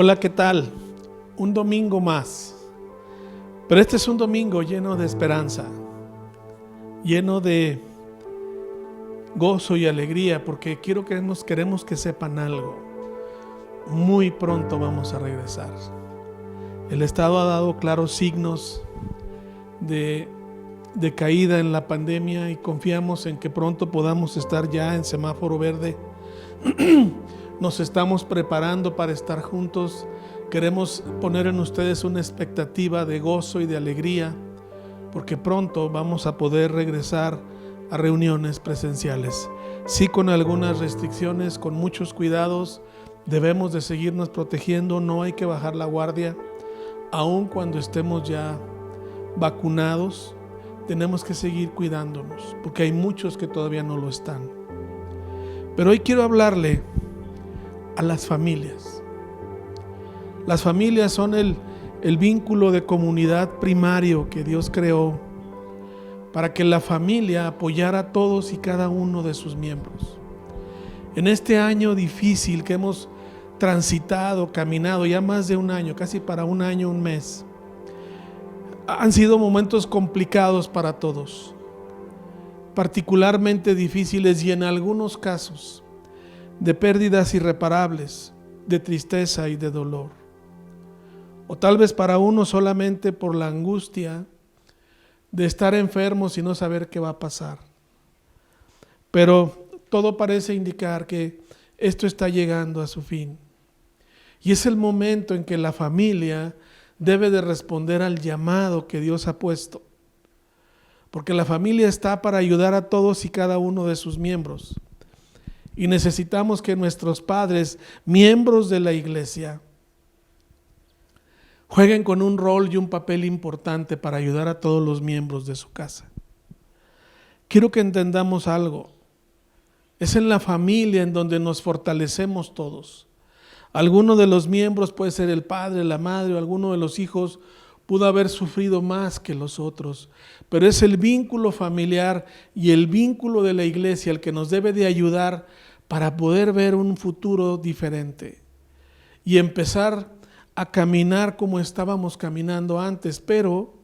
Hola, ¿qué tal? Un domingo más. Pero este es un domingo lleno de esperanza, lleno de gozo y alegría, porque queremos que sepan algo. Muy pronto vamos a regresar. El Estado ha dado claros signos de caída en la pandemia y confiamos en que pronto podamos estar ya en semáforo verde. Nos estamos preparando para estar juntos. Queremos poner en ustedes una expectativa de gozo y de alegría, porque pronto vamos a poder regresar a reuniones presenciales. Sí, con algunas restricciones, con muchos cuidados. Debemos de seguirnos protegiendo, no hay que bajar la guardia. Aun cuando estemos ya vacunados, tenemos que seguir cuidándonos, porque hay muchos que todavía no lo están. Pero hoy quiero hablarle a las familias. Las familias son el vínculo de comunidad primario que Dios creó para que la familia apoyara a todos y cada uno de sus miembros. En este año difícil que hemos transitado, caminado ya más de un año, casi para un año, un mes, han sido momentos complicados para todos, particularmente difíciles y en algunos casos de pérdidas irreparables, de tristeza y de dolor. O tal vez para uno solamente por la angustia de estar enfermos y no saber qué va a pasar. Pero todo parece indicar que esto está llegando a su fin. Y es el momento en que la familia debe de responder al llamado que Dios ha puesto. Porque la familia está para ayudar a todos y cada uno de sus miembros. Y necesitamos que nuestros padres, miembros de la iglesia, jueguen con un rol y un papel importante para ayudar a todos los miembros de su casa. Quiero que entendamos algo. Es en la familia en donde nos fortalecemos todos. Alguno de los miembros puede ser el padre, la madre o alguno de los hijos pudo haber sufrido más que los otros, pero es el vínculo familiar y el vínculo de la iglesia el que nos debe de ayudar para poder ver un futuro diferente y empezar a caminar como estábamos caminando antes, pero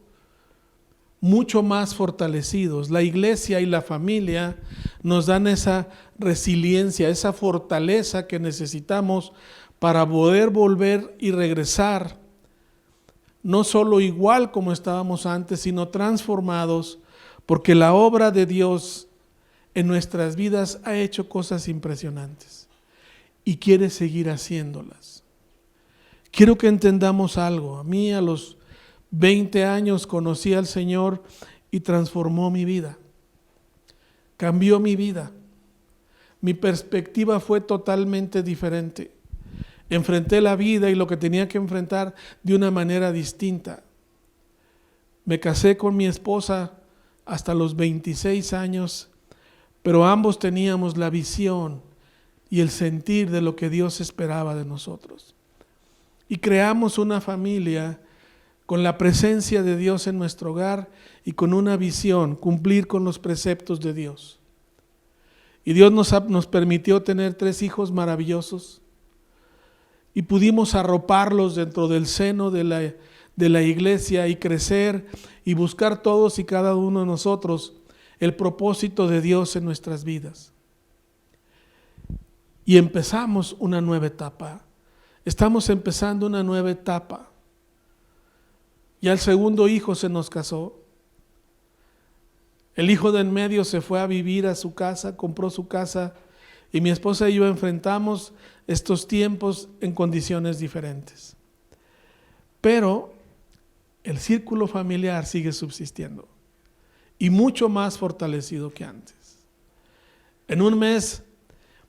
mucho más fortalecidos. La iglesia y la familia nos dan esa resiliencia, esa fortaleza que necesitamos para poder volver y regresar, no solo igual como estábamos antes, sino transformados, porque la obra de Dios en nuestras vidas ha hecho cosas impresionantes y quiere seguir haciéndolas. Quiero que entendamos algo. A mí a los 20 años conocí al Señor y transformó mi vida. Cambió mi vida. Mi perspectiva fue totalmente diferente. Enfrenté la vida y lo que tenía que enfrentar de una manera distinta. Me casé con mi esposa hasta los 26 años, pero ambos teníamos la visión y el sentir de lo que Dios esperaba de nosotros. Y creamos una familia con la presencia de Dios en nuestro hogar y con una visión, cumplir con los preceptos de Dios. Y Dios nos permitió tener 3 hijos maravillosos y pudimos arroparlos dentro del seno de la iglesia y crecer y buscar todos y cada uno de nosotros el propósito de Dios en nuestras vidas. Y empezamos una nueva etapa. Estamos empezando una nueva etapa. Ya el segundo hijo se nos casó. El hijo de en medio se fue a vivir a su casa, compró su casa, y mi esposa y yo enfrentamos estos tiempos en condiciones diferentes. Pero el círculo familiar sigue subsistiendo y mucho más fortalecido que antes. En un mes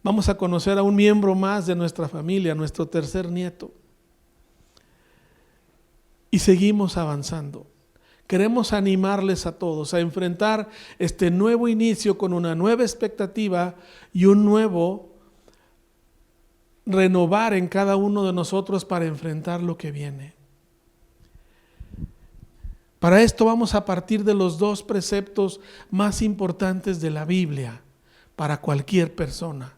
vamos a conocer a un miembro más de nuestra familia, nuestro tercer nieto. Y seguimos avanzando. Queremos animarles a todos a enfrentar este nuevo inicio con una nueva expectativa y un nuevo renovar en cada uno de nosotros para enfrentar lo que viene. Para esto vamos a partir de los 2 preceptos más importantes de la Biblia para cualquier persona.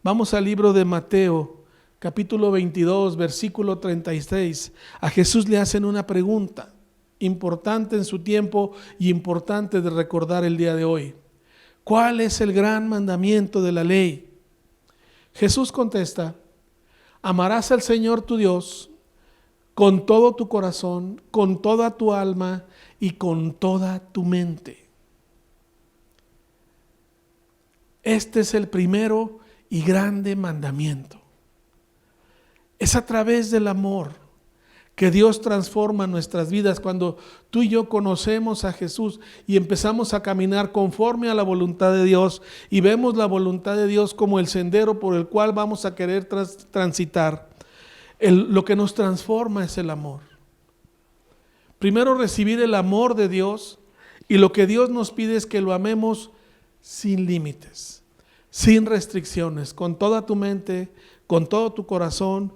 Vamos al libro de Mateo, capítulo 22, versículo 36, a Jesús le hacen una pregunta importante en su tiempo y importante de recordar el día de hoy. ¿Cuál es el gran mandamiento de la ley? Jesús contesta: amarás al Señor tu Dios con todo tu corazón, con toda tu alma y con toda tu mente. Este es el primero y grande mandamiento. Es a través del amor que Dios transforma nuestras vidas. Cuando tú y yo conocemos a Jesús y empezamos a caminar conforme a la voluntad de Dios y vemos la voluntad de Dios como el sendero por el cual vamos a querer transitar, lo que nos transforma es el amor. Primero recibir el amor de Dios, y lo que Dios nos pide es que lo amemos sin límites, sin restricciones, con toda tu mente, con todo tu corazón,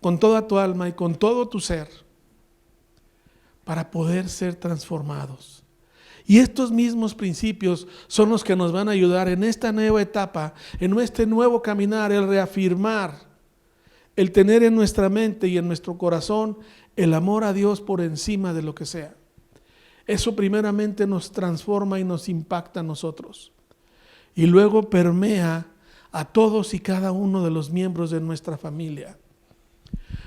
con toda tu alma y con todo tu ser, para poder ser transformados. Y estos mismos principios son los que nos van a ayudar en esta nueva etapa, en este nuevo caminar, el reafirmar, el tener en nuestra mente y en nuestro corazón el amor a Dios por encima de lo que sea. Eso primeramente nos transforma y nos impacta a nosotros. Y luego permea a todos y cada uno de los miembros de nuestra familia.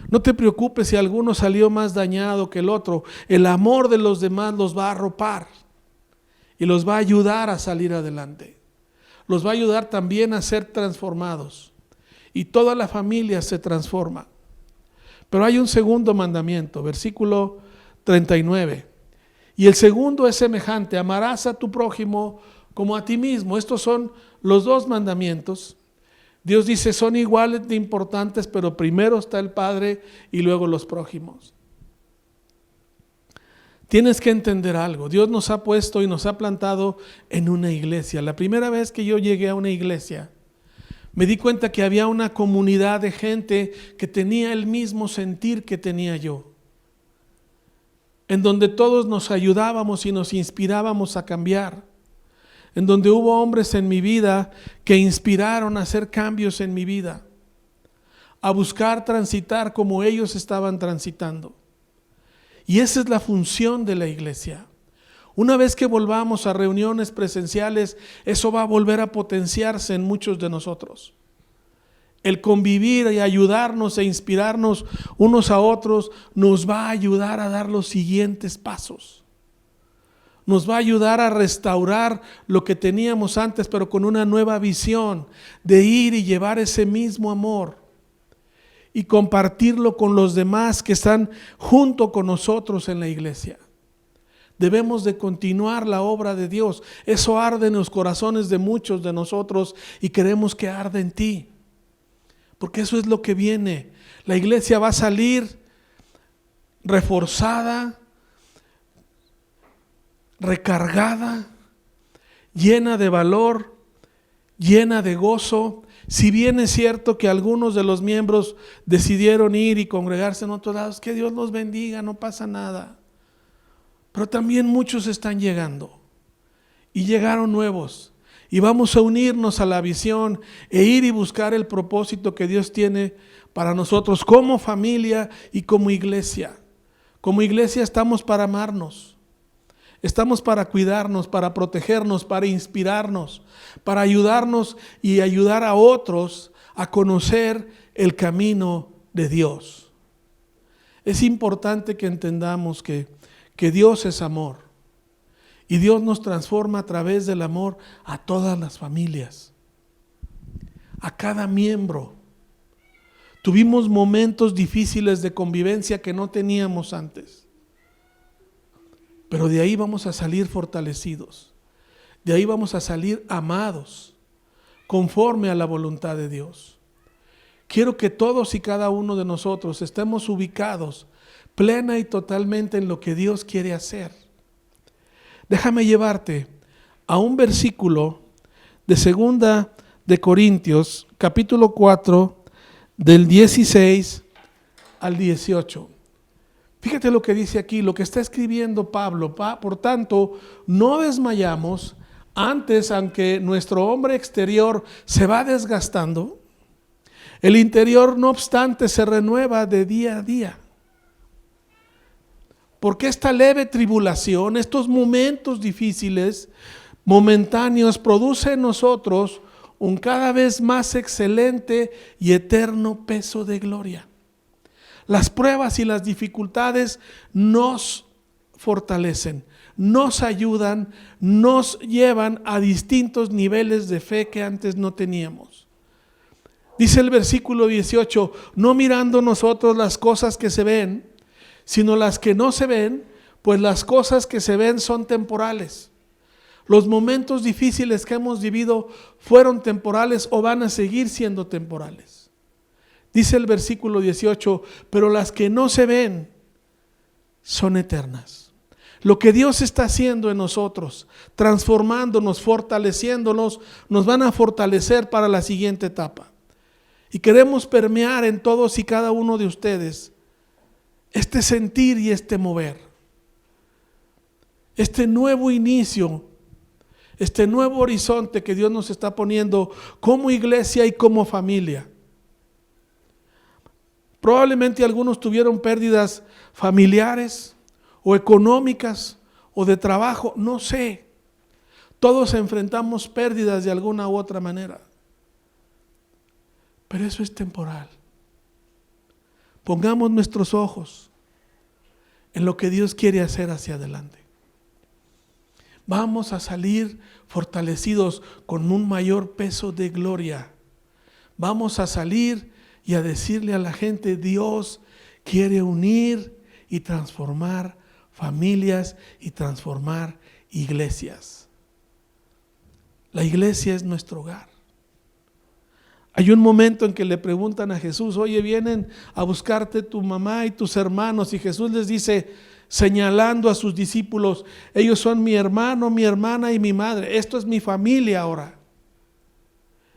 No te preocupes si alguno salió más dañado que el otro. El amor de los demás los va a arropar y los va a ayudar a salir adelante. Los va a ayudar también a ser transformados. Y toda la familia se transforma. Pero hay un segundo mandamiento, versículo 39. Y el segundo es semejante: amarás a tu prójimo como a ti mismo. Estos son los dos mandamientos. Dios dice son iguales de importantes, pero primero está el Padre y luego los prójimos. Tienes que entender algo. Dios nos ha puesto y nos ha plantado en una iglesia. La primera vez que yo llegué a una iglesia, me di cuenta que había una comunidad de gente que tenía el mismo sentir que tenía yo, en donde todos nos ayudábamos y nos inspirábamos a cambiar, en donde hubo hombres en mi vida que inspiraron a hacer cambios en mi vida, a buscar transitar como ellos estaban transitando. Y esa es la función de la iglesia. Una vez que volvamos a reuniones presenciales, eso va a volver a potenciarse en muchos de nosotros. El convivir y ayudarnos e inspirarnos unos a otros nos va a ayudar a dar los siguientes pasos. Nos va a ayudar a restaurar lo que teníamos antes, pero con una nueva visión de ir y llevar ese mismo amor y compartirlo con los demás que están junto con nosotros en la iglesia. Debemos de continuar la obra de Dios. Eso arde en los corazones de muchos de nosotros y queremos que arde en ti, porque eso es lo que viene. La iglesia va a salir reforzada, recargada, llena de valor, llena de gozo. Si bien es cierto que algunos de los miembros decidieron ir y congregarse en otros lados, que Dios los bendiga, no pasa nada. Pero también muchos están llegando y llegaron nuevos, y vamos a unirnos a la visión e ir y buscar el propósito que Dios tiene para nosotros como familia y como iglesia. Como iglesia estamos para amarnos, estamos para cuidarnos, para protegernos, para inspirarnos, para ayudarnos y ayudar a otros a conocer el camino de Dios. Es importante que entendamos que Dios es amor y Dios nos transforma a través del amor a todas las familias, a cada miembro. Tuvimos momentos difíciles de convivencia que no teníamos antes, pero de ahí vamos a salir fortalecidos, de ahí vamos a salir amados conforme a la voluntad de Dios. Quiero que todos y cada uno de nosotros estemos ubicados plena y totalmente en lo que Dios quiere hacer. Déjame llevarte a un versículo de 2 de Corintios, capítulo 4, del 16 al 18. Fíjate lo que dice aquí, lo que está escribiendo Pablo. Por tanto, no desmayamos, antes, aunque nuestro hombre exterior se va desgastando, El interior, no obstante, se renueva de día a día. Porque esta leve tribulación, estos momentos difíciles, momentáneos, produce en nosotros un cada vez más excelente y eterno peso de gloria. Las pruebas y las dificultades nos fortalecen, nos ayudan, nos llevan a distintos niveles de fe que antes no teníamos. Dice el versículo 18, no mirando nosotros las cosas que se ven, sino las que no se ven, pues las cosas que se ven son temporales. Los momentos difíciles que hemos vivido fueron temporales o van a seguir siendo temporales. Dice el versículo 18, pero las que no se ven son eternas. Lo que Dios está haciendo en nosotros, transformándonos, fortaleciéndonos, nos van a fortalecer para la siguiente etapa. Y queremos permear en todos y cada uno de ustedes este sentir y este mover. Este nuevo inicio, este nuevo horizonte que Dios nos está poniendo como iglesia y como familia. Probablemente algunos tuvieron pérdidas familiares o económicas o de trabajo, no sé. Todos enfrentamos pérdidas de alguna u otra manera. Pero eso es temporal. Pongamos nuestros ojos en lo que Dios quiere hacer hacia adelante. Vamos a salir fortalecidos con un mayor peso de gloria. Vamos a salir y a decirle a la gente, Dios quiere unir y transformar familias y transformar iglesias. La iglesia es nuestro hogar. Hay un momento en que le preguntan a Jesús, oye, vienen a buscarte tu mamá y tus hermanos, y Jesús les dice, señalando a sus discípulos, ellos son mi hermano, mi hermana y mi madre, esto es mi familia ahora.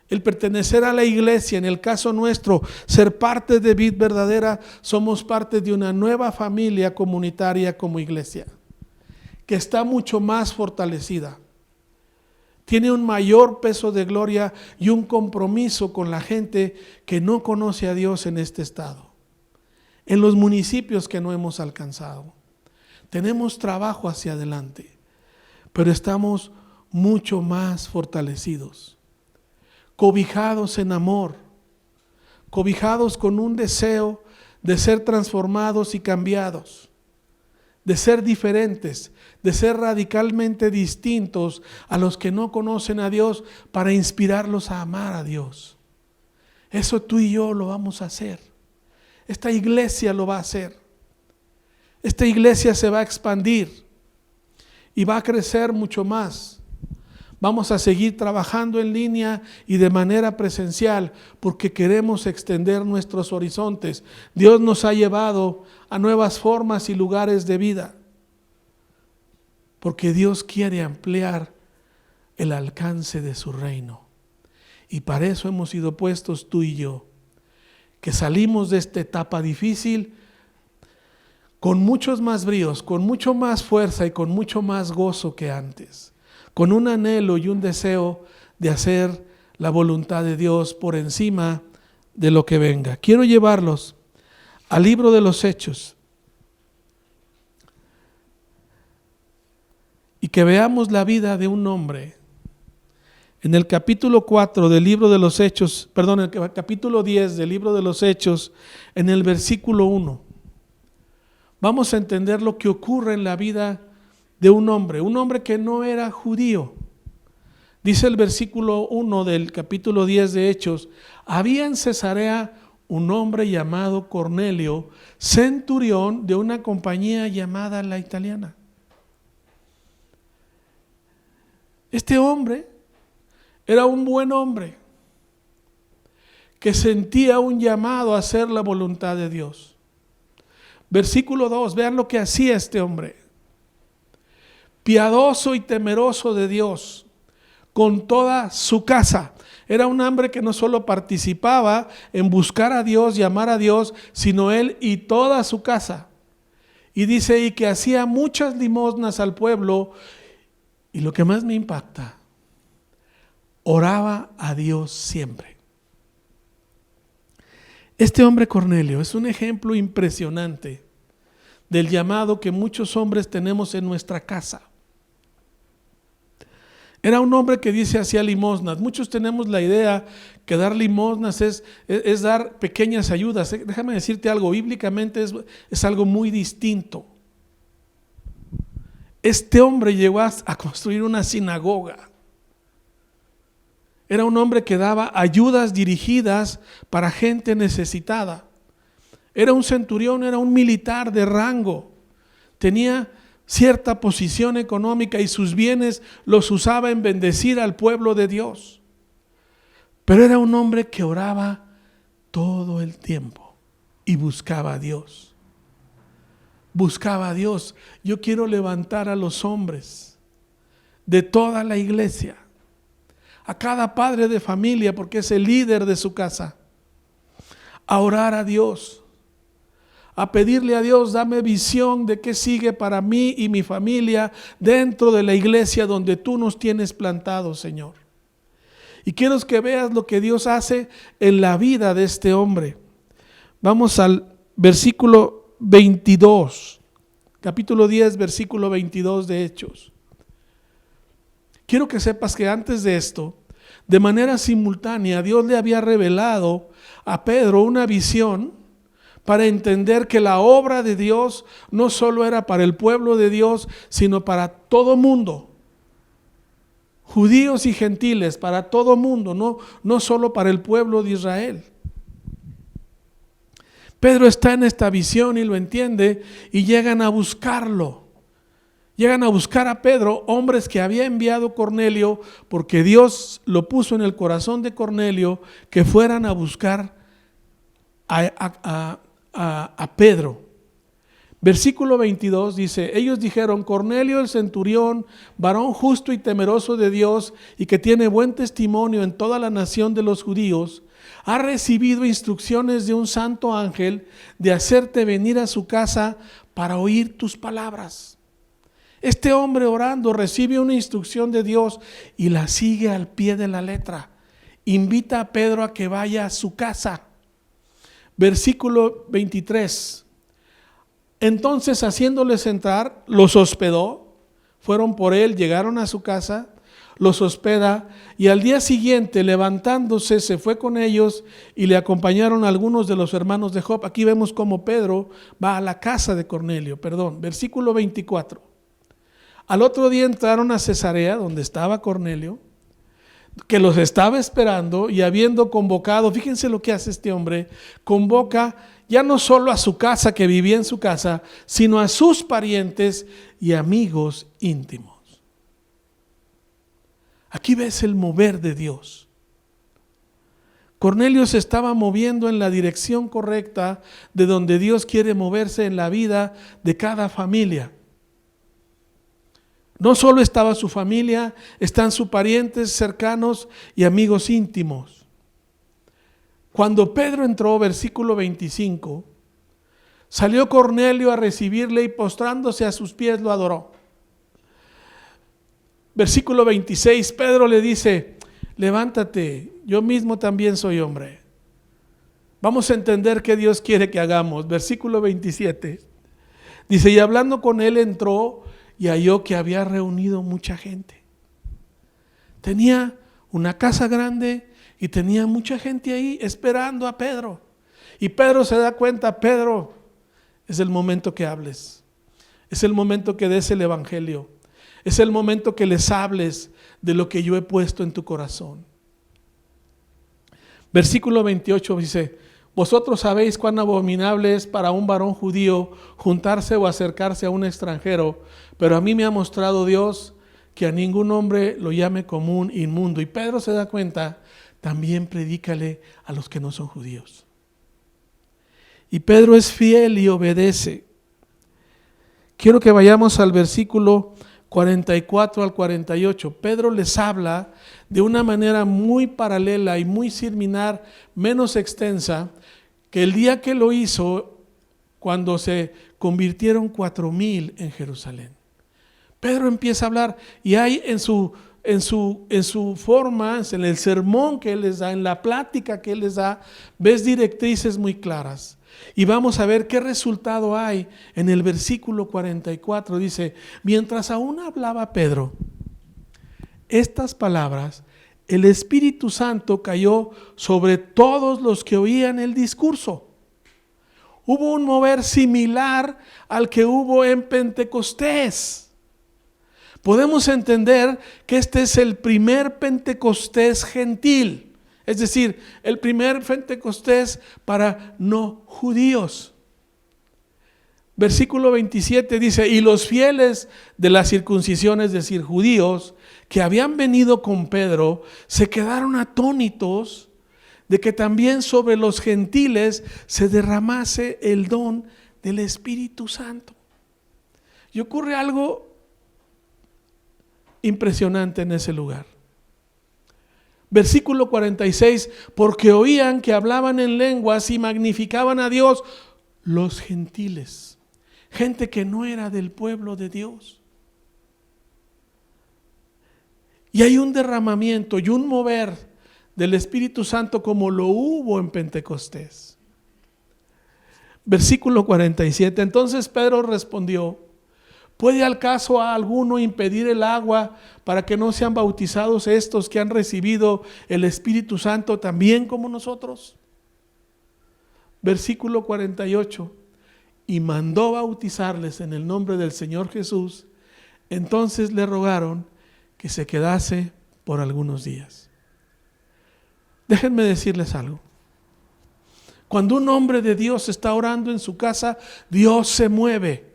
El pertenecer a la iglesia, en el caso nuestro, ser parte de Vid Verdadera, somos parte de una nueva familia comunitaria como iglesia, que está mucho más fortalecida. Tiene un mayor peso de gloria y un compromiso con la gente que no conoce a Dios en este estado, en los municipios que no hemos alcanzado. Tenemos trabajo hacia adelante, pero estamos mucho más fortalecidos, cobijados en amor, cobijados con un deseo de ser transformados y cambiados, de ser diferentes, de ser radicalmente distintos a los que no conocen a Dios para inspirarlos a amar a Dios. Eso tú y yo lo vamos a hacer. Esta iglesia lo va a hacer. Esta iglesia se va a expandir y va a crecer mucho más. Vamos a seguir trabajando en línea y de manera presencial porque queremos extender nuestros horizontes. Dios nos ha llevado a nuevas formas y lugares de vida porque Dios quiere ampliar el alcance de su reino. Y para eso hemos sido puestos tú y yo, que salimos de esta etapa difícil con muchos más bríos, con mucho más fuerza y con mucho más gozo que antes, con un anhelo y un deseo de hacer la voluntad de Dios por encima de lo que venga. Quiero llevarlos al libro de los Hechos y que veamos la vida de un hombre. En el capítulo 4 del libro de los Hechos, perdón, el capítulo 10 del libro de los Hechos, en el versículo 1, vamos a entender lo que ocurre en la vida de un hombre que no era judío. Dice el versículo 1 del capítulo 10 de Hechos, había en Cesarea un hombre llamado Cornelio, centurión de una compañía llamada La Italiana. Este hombre era un buen hombre que sentía un llamado a hacer la voluntad de Dios. Versículo 2, vean lo que hacía este hombre. Piadoso y temeroso de Dios, con toda su casa. Era un hombre que no solo participaba en buscar a Dios y amar a Dios, sino él y toda su casa. Y dice, y que hacía muchas limosnas al pueblo. Y lo que más me impacta, oraba a Dios siempre. Este hombre Cornelio es un ejemplo impresionante del llamado que muchos hombres tenemos en nuestra casa. Era un hombre que dice hacía limosnas. Muchos tenemos la idea que dar limosnas es dar pequeñas ayudas. Déjame decirte algo, bíblicamente es algo muy distinto. Este hombre llegó a construir una sinagoga. Era un hombre que daba ayudas dirigidas para gente necesitada. Era un centurión, era un militar de rango. Tenía cierta posición económica y sus bienes los usaba en bendecir al pueblo de Dios. Pero era un hombre que oraba todo el tiempo y buscaba a Dios. Buscaba a Dios. Yo quiero levantar a los hombres de toda la iglesia, a cada padre de familia, porque es el líder de su casa, a orar a Dios, a pedirle a Dios, dame visión de qué sigue para mí y mi familia dentro de la iglesia donde tú nos tienes plantados, Señor. Y quiero que veas lo que Dios hace en la vida de este hombre. Vamos al versículo 22, capítulo 10, versículo 22 de Hechos. Quiero que sepas que antes de esto, de manera simultánea, Dios le había revelado a Pedro una visión para entender que la obra de Dios no solo era para el pueblo de Dios, sino para todo mundo. Judíos y gentiles, para todo mundo, no solo para el pueblo de Israel. Pedro está en esta visión y lo entiende y llegan a buscarlo. Llegan a buscar a Pedro, hombres que había enviado Cornelio, porque Dios lo puso en el corazón de Cornelio, que fueran a buscar a Pedro. Versículo 22 dice, ellos dijeron, Cornelio el centurión, varón justo y temeroso de Dios y que tiene buen testimonio en toda la nación de los judíos, ha recibido instrucciones de un santo ángel de hacerte venir a su casa para oír tus palabras. Este hombre orando recibe una instrucción de Dios y la sigue al pie de la letra. Invita a Pedro a que vaya a su casa. Versículo 23. Entonces, haciéndoles entrar, los hospedó. Fueron por él, llegaron a su casa, los hospeda y al día siguiente, levantándose, se fue con ellos y le acompañaron algunos de los hermanos de Job. Aquí vemos cómo Pedro va a la casa de Cornelio. Versículo 24. Al otro día entraron a Cesarea, donde estaba Cornelio, que los estaba esperando, y habiendo convocado, fíjense lo que hace este hombre, convoca ya no solo a su casa, que vivía en su casa, sino a sus parientes y amigos íntimos. Aquí ves el mover de Dios. Cornelio se estaba moviendo en la dirección correcta de donde Dios quiere moverse en la vida de cada familia. No solo estaba su familia, están sus parientes cercanos y amigos íntimos. Cuando Pedro entró, versículo 25, salió Cornelio a recibirle y postrándose a sus pies lo adoró. Versículo 26, Pedro le dice, levántate, yo mismo también soy hombre. Vamos a entender qué Dios quiere que hagamos. Versículo 27, dice, y hablando con él entró y halló que había reunido mucha gente. Tenía una casa grande y tenía mucha gente ahí esperando a Pedro. Y Pedro se da cuenta, Pedro, es el momento que hables. Es el momento que des el evangelio. Es el momento que les hables de lo que yo he puesto en tu corazón. Versículo 28 dice, vosotros sabéis cuán abominable es para un varón judío juntarse o acercarse a un extranjero, pero a mí me ha mostrado Dios que a ningún hombre lo llame común, inmundo. Y Pedro se da cuenta, también predícale a los que no son judíos. Y Pedro es fiel y obedece. Quiero que vayamos al versículo 44 al 48. Pedro les habla de una manera muy paralela y muy similar, menos extensa, que el día que lo hizo, cuando se convirtieron 4,000 en Jerusalén. Pedro empieza a hablar y hay en su su forma, en el sermón que Él les da, en la plática que Él les da, ves directrices muy claras. Y vamos a ver qué resultado hay en el versículo 44. Dice, mientras aún hablaba Pedro estas palabras, el Espíritu Santo cayó sobre todos los que oían el discurso. Hubo un mover similar al que hubo en Pentecostés. Podemos entender que este es el primer Pentecostés gentil, es decir, el primer Pentecostés para no judíos. Versículo 27 dice, y los fieles de la circuncisión, es decir, judíos, que habían venido con Pedro, se quedaron atónitos de que también sobre los gentiles se derramase el don del Espíritu Santo. Y ocurre algo impresionante en ese lugar. Versículo 46, porque oían que hablaban en lenguas y magnificaban a Dios los gentiles, gente que no era del pueblo de Dios. Y hay un derramamiento y un mover del Espíritu Santo como lo hubo en Pentecostés. Versículo 47, entonces Pedro respondió, ¿puede al caso a alguno impedir el agua para que no sean bautizados estos que han recibido el Espíritu Santo también como nosotros? Versículo 48, y mandó bautizarles en el nombre del Señor Jesús. Entonces le rogaron que se quedase por algunos días. Déjenme decirles algo. Cuando un hombre de Dios está orando en su casa, Dios se mueve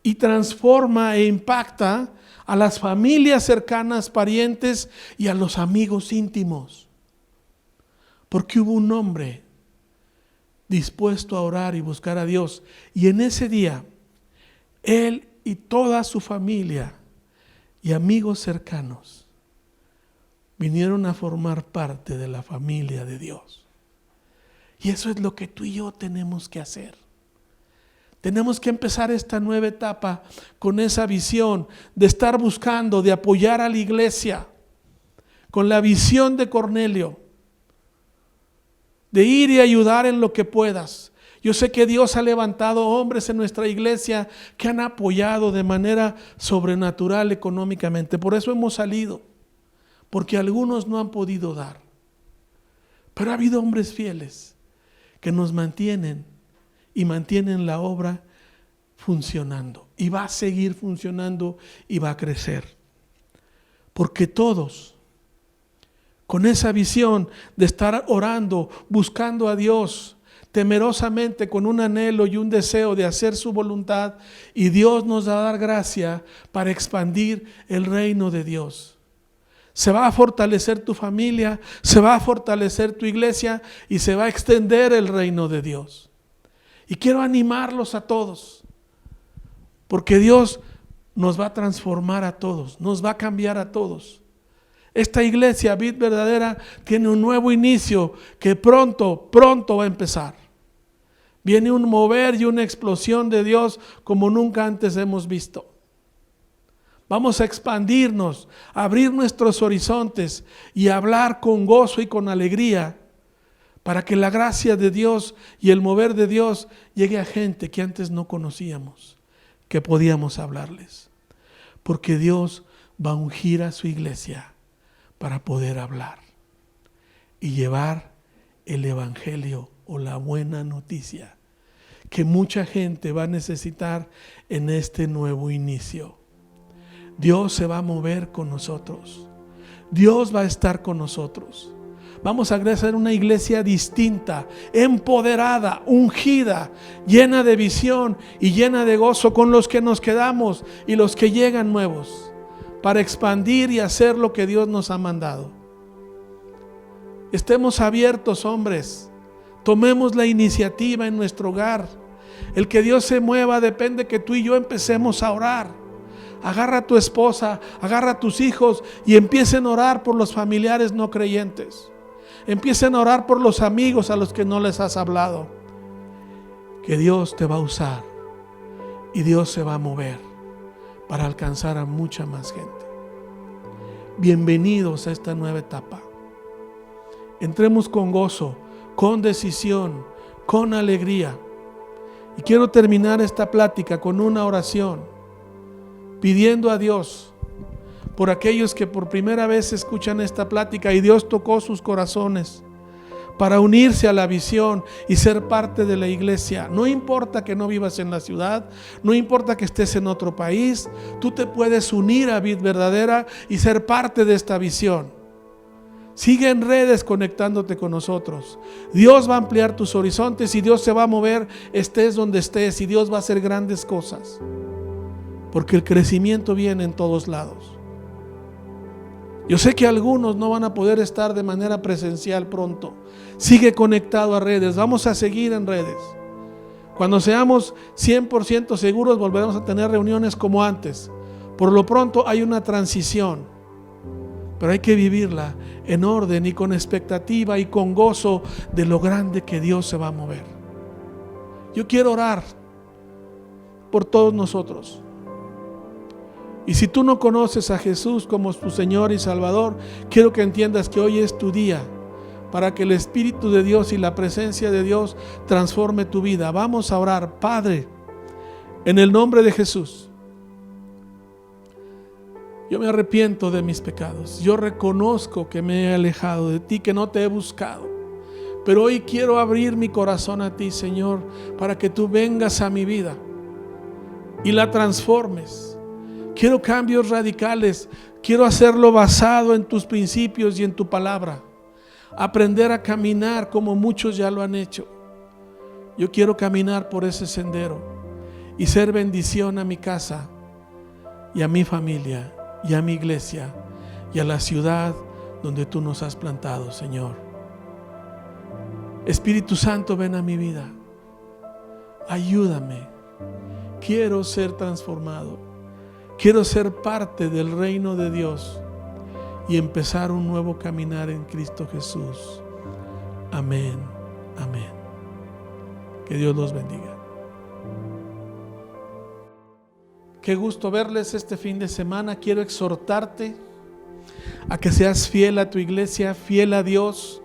y transforma e impacta a las familias cercanas, parientes y a los amigos íntimos. Porque hubo un hombre dispuesto a orar y buscar a Dios. Y en ese día, él y toda su familia y amigos cercanos vinieron a formar parte de la familia de Dios. Y eso es lo que tú y yo tenemos que hacer. Tenemos que empezar esta nueva etapa con esa visión de estar buscando, de apoyar a la iglesia, con la visión de Cornelio, de ir y ayudar en lo que puedas. Yo sé que Dios ha levantado hombres en nuestra iglesia que han apoyado de manera sobrenatural económicamente. Por eso hemos salido, porque algunos no han podido dar. Pero ha habido hombres fieles que nos mantienen y mantienen la obra funcionando. Y va a seguir funcionando y va a crecer. Porque todos, con esa visión de estar orando, buscando a Dios, temerosamente, con un anhelo y un deseo de hacer su voluntad, y Dios nos va a dar gracia para expandir el reino de Dios. Se va a fortalecer tu familia, se va a fortalecer tu iglesia y se va a extender el reino de Dios. Y quiero animarlos a todos, porque Dios nos va a transformar a todos, nos va a cambiar a todos. Esta iglesia, Vid Verdadera, tiene un nuevo inicio que pronto va a empezar. Viene un mover y una explosión de Dios como nunca antes hemos visto. Vamos a expandirnos, a abrir nuestros horizontes y a hablar con gozo y con alegría para que la gracia de Dios y el mover de Dios llegue a gente que antes no conocíamos, que podíamos hablarles. Porque Dios va a ungir a su iglesia para poder hablar y llevar el evangelio o la buena noticia que mucha gente va a necesitar en este nuevo inicio. Dios se va a mover con nosotros. Dios va a estar con nosotros. Vamos a hacer una iglesia distinta, empoderada, ungida, llena de visión y llena de gozo con los que nos quedamos y los que llegan nuevos, para expandir y hacer lo que Dios nos ha mandado. Estemos abiertos, hombres. Tomemos la iniciativa en nuestro hogar. El que Dios se mueva depende que tú y yo empecemos a orar. Agarra a tu esposa, agarra a tus hijos y empiecen a orar por los familiares no creyentes. Empiecen a orar por los amigos a los que no les has hablado. Que Dios te va a usar y Dios se va a mover para alcanzar a mucha más gente. bienvenidos a esta nueva etapa. Entremos con gozo, con decisión, con alegría. Y quiero terminar esta plática con una oración, pidiendo a Dios por aquellos que por primera vez escuchan esta plática y Dios tocó sus corazones para unirse a la visión y ser parte de la iglesia. No importa que no vivas en la ciudad, no importa que estés en otro país, tú te puedes unir a Vid Verdadera y ser parte de esta visión. Sigue en redes conectándote con nosotros. Dios va a ampliar tus horizontes y Dios se va a mover, estés donde estés, y Dios va a hacer grandes cosas, porque el crecimiento viene en todos lados. Yo sé que algunos no van a poder estar de manera presencial pronto. Sigue conectado a redes. Vamos a seguir en redes. Cuando seamos 100% seguros, volveremos a tener reuniones como antes. Por lo pronto hay una transición, pero hay que vivirla en orden y con expectativa y con gozo de lo grande que Dios se va a mover. Yo quiero orar por todos nosotros. Y si tú no conoces a Jesús como tu Señor y Salvador, quiero que entiendas que hoy es tu día para que el Espíritu de Dios y la presencia de Dios transforme tu vida. Vamos a orar. Padre, en el nombre de Jesús, yo me arrepiento de mis pecados. Yo reconozco que me he alejado de ti, que no te he buscado. Pero hoy quiero abrir mi corazón a ti, Señor, para que tú vengas a mi vida y la transformes. Quiero cambios radicales. Quiero hacerlo basado en tus principios y en tu palabra. Aprender a caminar como muchos ya lo han hecho. Yo quiero caminar por ese sendero y ser bendición a mi casa y a mi familia y a mi iglesia y a la ciudad donde tú nos has plantado, Señor. Espíritu Santo, ven a mi vida. Ayúdame. Quiero ser transformado. Quiero ser parte del reino de Dios y empezar un nuevo caminar en Cristo Jesús. Amén, amén. Que Dios los bendiga. Qué gusto verles este fin de semana. Quiero exhortarte a que seas fiel a tu iglesia, fiel a Dios,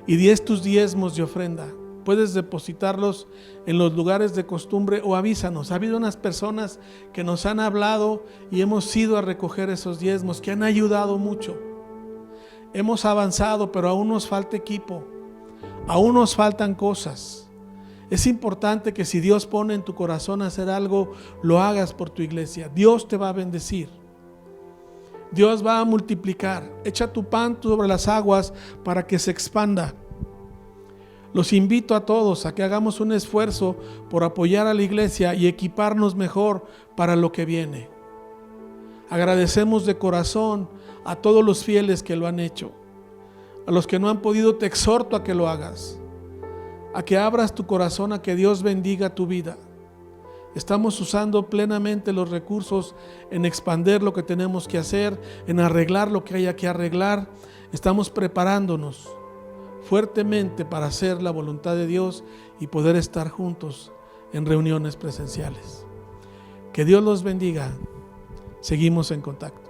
y des tus diezmos de ofrenda. Puedes depositarlos en los lugares de costumbre o avísanos. Ha habido unas personas que nos han hablado y hemos ido a recoger esos diezmos que han ayudado mucho. Hemos avanzado, pero aún nos falta equipo, aún nos faltan cosas. Es importante que si Dios pone en tu corazón hacer algo, lo hagas por tu iglesia. Dios te va a bendecir. Dios va a multiplicar. Echa tu pan sobre las aguas para que se expanda. Los invito a todos a que hagamos un esfuerzo por apoyar a la iglesia y equiparnos mejor para lo que viene. Agradecemos de corazón a todos los fieles que lo han hecho. A los que no han podido, te exhorto a que lo hagas, a que abras tu corazón, a que Dios bendiga tu vida. Estamos usando plenamente los recursos en expandir lo que tenemos que hacer, en arreglar lo que haya que arreglar. Estamos preparándonos fuertemente para hacer la voluntad de Dios y poder estar juntos en reuniones presenciales. Que Dios los bendiga. Seguimos en contacto.